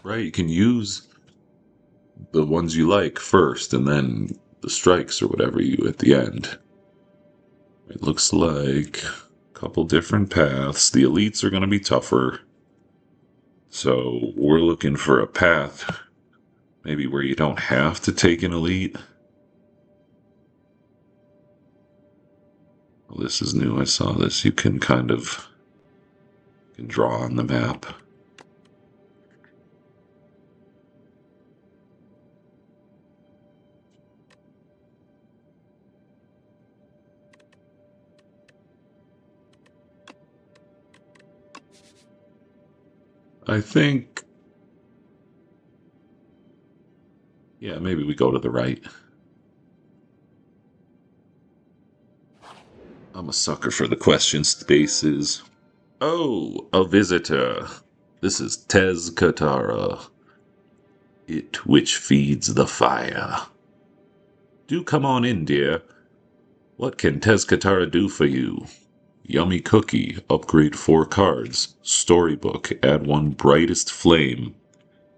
Right, you can use the ones you like first, and then the strikes or whatever you at the end. It looks like a couple different paths. The elites are going to be tougher. So we're looking for a path maybe where you don't have to take an elite. Well, this is new. I saw this. You can kind of draw on the map. I think, yeah, maybe we go to the right. I'm a sucker for the question spaces. Oh, a visitor. This is Tez Katara, it which feeds the fire. Do come on in, dear. What can Tez Katara do for you? Yummy cookie, upgrade 4 cards. Storybook, add 1 brightest flame.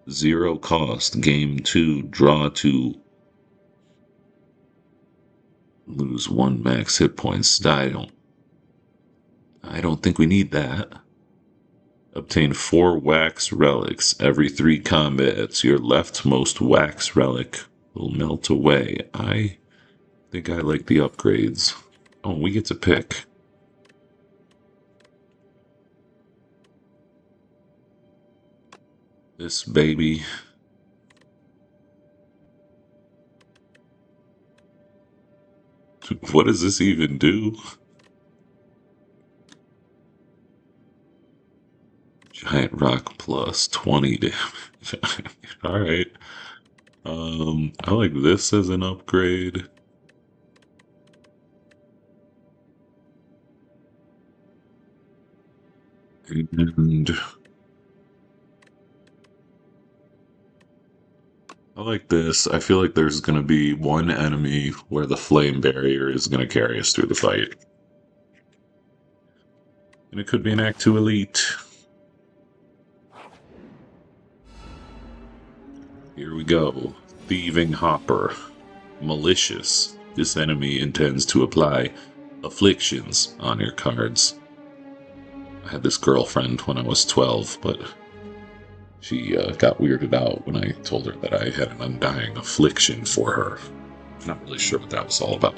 0 cost, game 2, draw 2. Lose 1 max hit points. I don't think we need that. Obtain 4 wax relics. Every 3 combats, your leftmost wax relic will melt away. I think I like the upgrades. Oh, we get to pick. This baby. What does this even do? Giant rock plus 20 damage. Alright. I like this as an upgrade. And I like this. I feel like there's going to be one enemy where the flame barrier is going to carry us through the fight. And it could be an Act 2 elite. Here we go. Thieving Hopper. Malicious. This enemy intends to apply afflictions on your cards. I had this girlfriend when I was 12, but she got weirded out when I told her that I had an undying affliction for her. Not really sure what that was all about.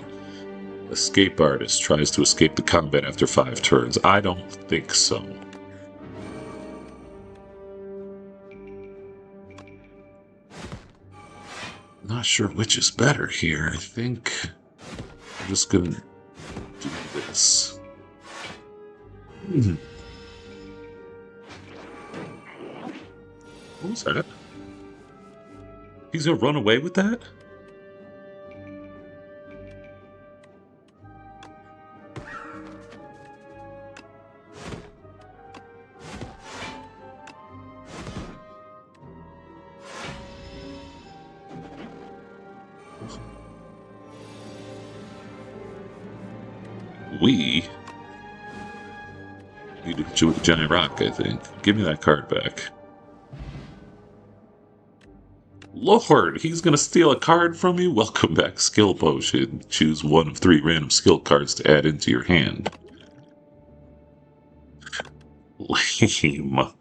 Escape artist tries to escape the combat after 5 turns. I don't think so. Not sure which is better here. I think I'm just gonna do this. What was that? He's gonna run away with that? We need to hit you with a giant rock, I think. Give me that card back. Lord, he's gonna steal a card from you? Welcome back, skill potion. Choose 1 of 3 random skill cards to add into your hand. Lame.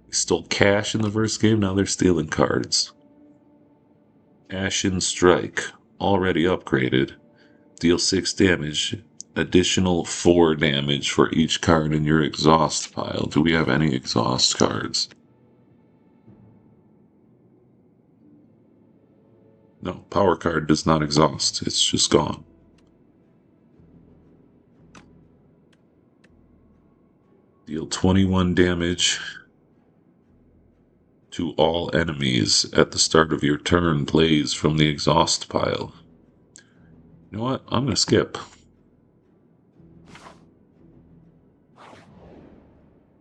They stole cash in the first game, now they're stealing cards. Ashen Strike, already upgraded. Deal 6 damage. Additional 4 damage for each card in your exhaust pile. Do we have any exhaust cards? No, power card does not exhaust. It's just gone. Deal 21 damage to all enemies at the start of your turn. Plays from the exhaust pile. You know what? I'm going to skip.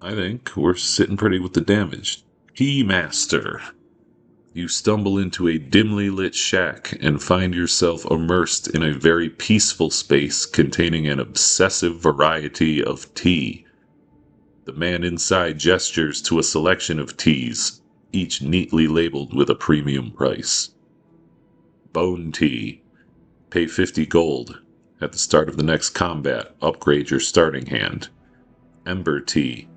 I think we're sitting pretty with the damage. Keymaster. You stumble into a dimly lit shack and find yourself immersed in a very peaceful space containing an obsessive variety of tea. The man inside gestures to a selection of teas, each neatly labeled with a premium price. Bone tea. Pay 50 gold. At the start of the next combat, upgrade your starting hand. Ember tea.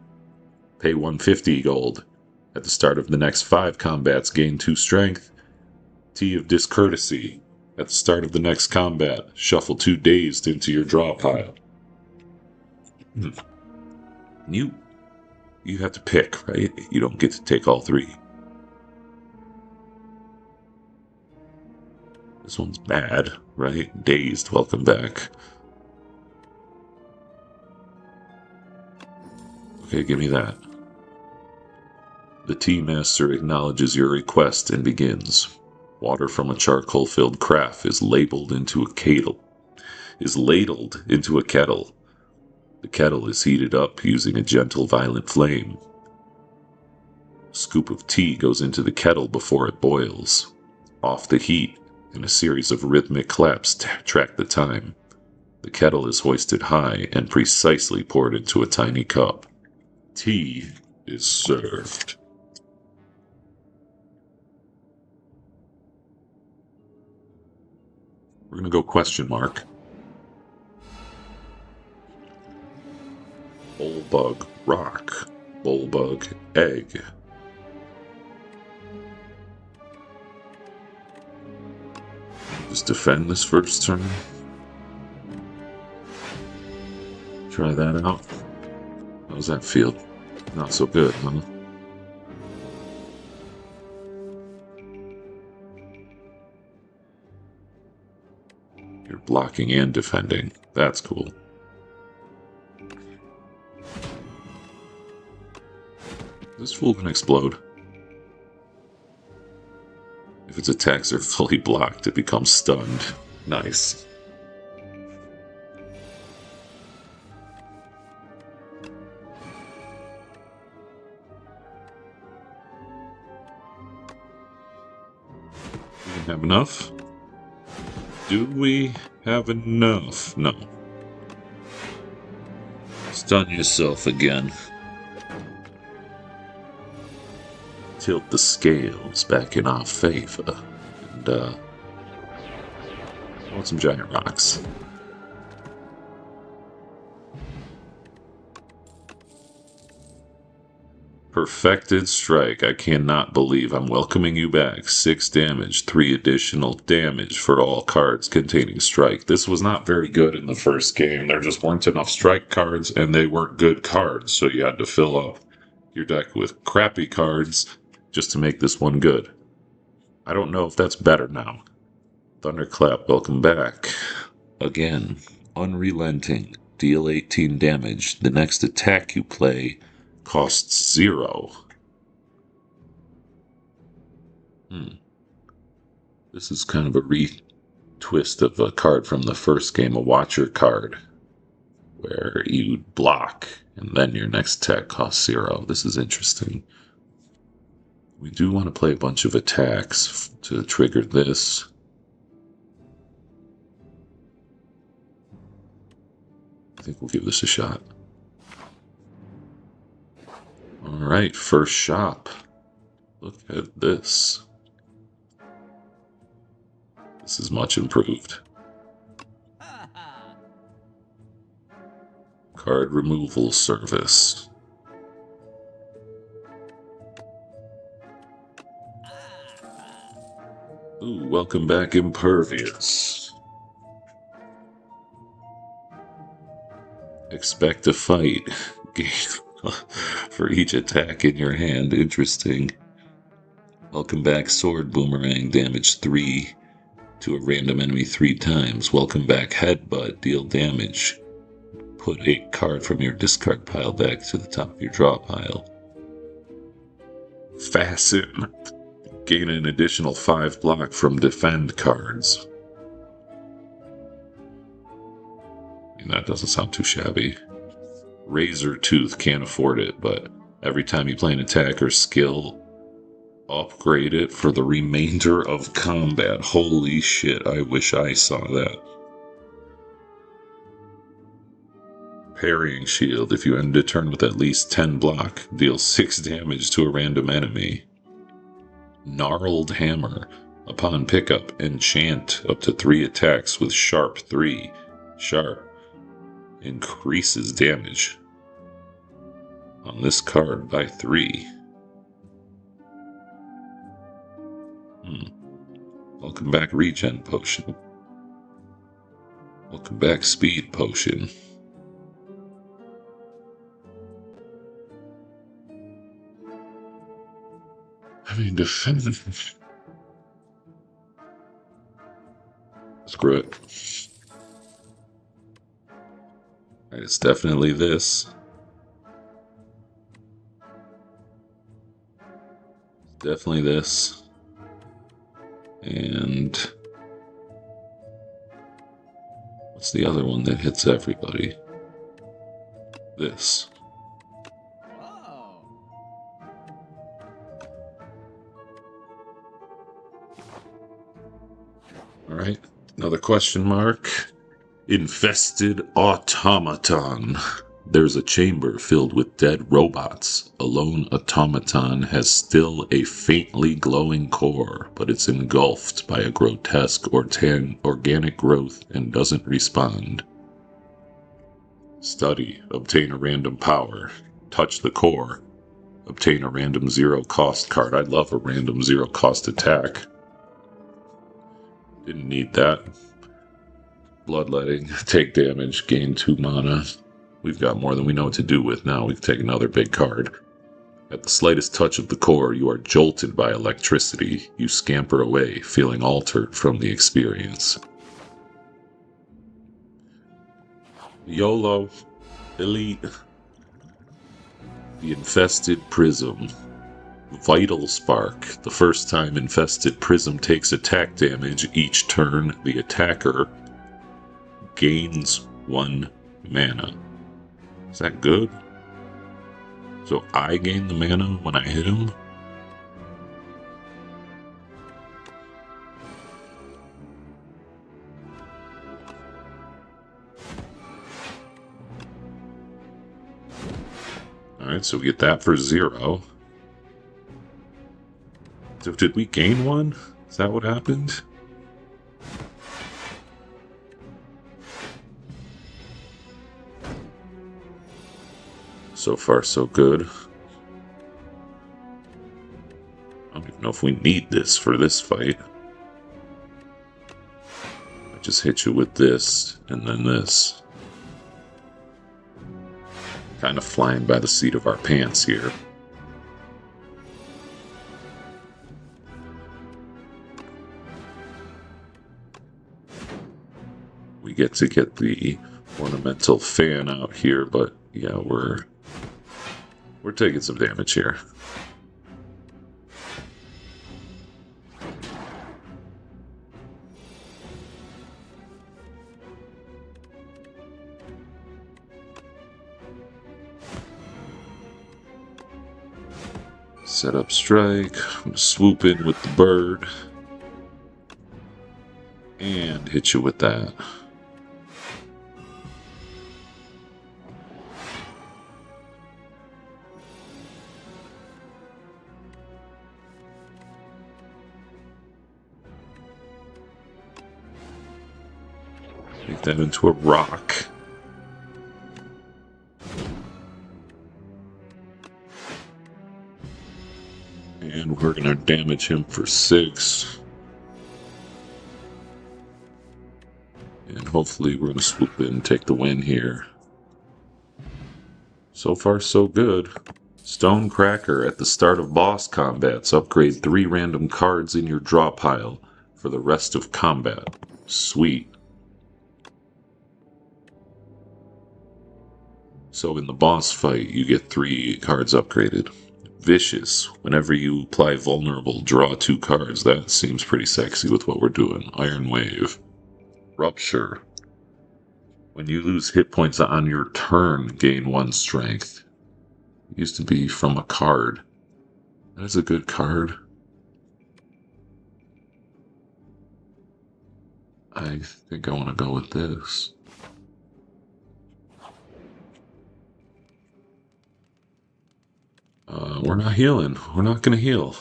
Pay 150 gold. At the start of the next 5 combats, gain 2 strength. Tea of discourtesy. At the start of the next combat, shuffle 2 dazed into your draw pile. You have to pick, right? You don't get to take all 3. This one's bad, right? Dazed, welcome back. Okay, give me that. The tea master acknowledges your request and begins. Water from a charcoal-filled carafe is ladled into a kettle. The kettle is heated up using a gentle, violent flame. A scoop of tea goes into the kettle before it boils. Off the heat, and a series of rhythmic claps track the time. The kettle is hoisted high and precisely poured into a tiny cup. Tea is served. We're gonna go question mark. Bullbug rock. Bullbug egg. Just defend this first turn. Try that out. How's that feel? Not so good, huh? You're blocking and defending. That's cool. This fool can explode. If its attacks are fully blocked, it becomes stunned. Nice. We have enough? Do we have enough? No. Stun yourself again. Tilt the scales back in our favor. And, I want some giant rocks. Perfected Strike. I cannot believe I'm welcoming you back. 6 damage, 3 additional damage for all cards containing Strike. This was not very good in the first game. There just weren't enough Strike cards, and they weren't good cards, so you had to fill up your deck with crappy cards just to make this one good. I don't know if that's better now. Thunderclap, welcome back. Again, unrelenting. Deal 18 damage. The next attack you play costs 0. This is kind of a retwist of a card from the first game, a Watcher card, where you block and then your next attack costs 0. This is interesting. We do want to play a bunch of attacks to trigger this. I think we'll give this a shot. Alright, first shop. Look at this. This is much improved. Card removal service. Ooh, welcome back, Impervious. Expect a fight. For each attack in your hand. Interesting. Welcome back, Sword Boomerang. Damage 3 to a random enemy 3 times. Welcome back, Headbutt. Deal damage. Put a card from your discard pile back to the top of your draw pile. Fasten. Gain an additional 5 block from defend cards. And that doesn't sound too shabby. Razor Tooth, can't afford it, but every time you play an attack or skill, upgrade it for the remainder of combat. Holy shit, I wish I saw that. Parrying shield. If you end a turn with at least 10 block, deal 6 damage to a random enemy. Gnarled hammer. Upon pickup, enchant up to 3 attacks with sharp 3. Sharp increases damage on this card by 3. Welcome back, regen potion. Welcome back, speed potion. I mean, defend. Screw it. Alright, it's definitely this. Definitely this. And what's the other one that hits everybody? This. Alright, another question mark. Infested automaton. There's a chamber filled with dead robots. A lone automaton has still a faintly glowing core, but it's engulfed by a grotesque organic growth and doesn't respond. Study. Obtain a random power. Touch the core. Obtain a random 0-cost card. I love a random 0-cost attack. Didn't need that. Bloodletting. Take damage. Gain 2 mana. We've got more than we know what to do with now. We can take another big card. At the slightest touch of the core, you are jolted by electricity. You scamper away, feeling altered from the experience. YOLO. Elite. The Infested Prism. Vital Spark. The first time Infested Prism takes attack damage each turn, the attacker gains 1 mana. Is that good? So I gain the mana when I hit him? Alright, so we get that for 0. So did we gain 1? Is that what happened? So far, so good. I don't even know if we need this for this fight. I just hit you with this, and then this. Kind of flying by the seat of our pants here. We get to get the ornamental fan out here, but yeah, we're taking some damage here. Set up strike. I'm gonna swoop in with the bird. And hit you with that. Make that into a rock. And we're gonna damage him for 6. And hopefully we're gonna swoop in and take the win here. So far, so good. Stonecracker. At the start of boss combats, upgrade 3 random cards in your draw pile for the rest of combat. Sweet. So in the boss fight, you get 3 cards upgraded. Vicious. Whenever you apply vulnerable, draw 2 cards. That seems pretty sexy with what we're doing. Iron Wave. Rupture. When you lose hit points on your turn, gain 1 strength. It used to be from a card. That is a good card. I think I want to go with this. We're not healing. We're not going to heal.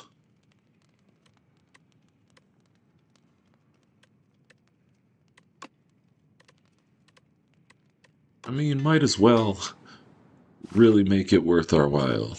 I mean, might as well really make it worth our while.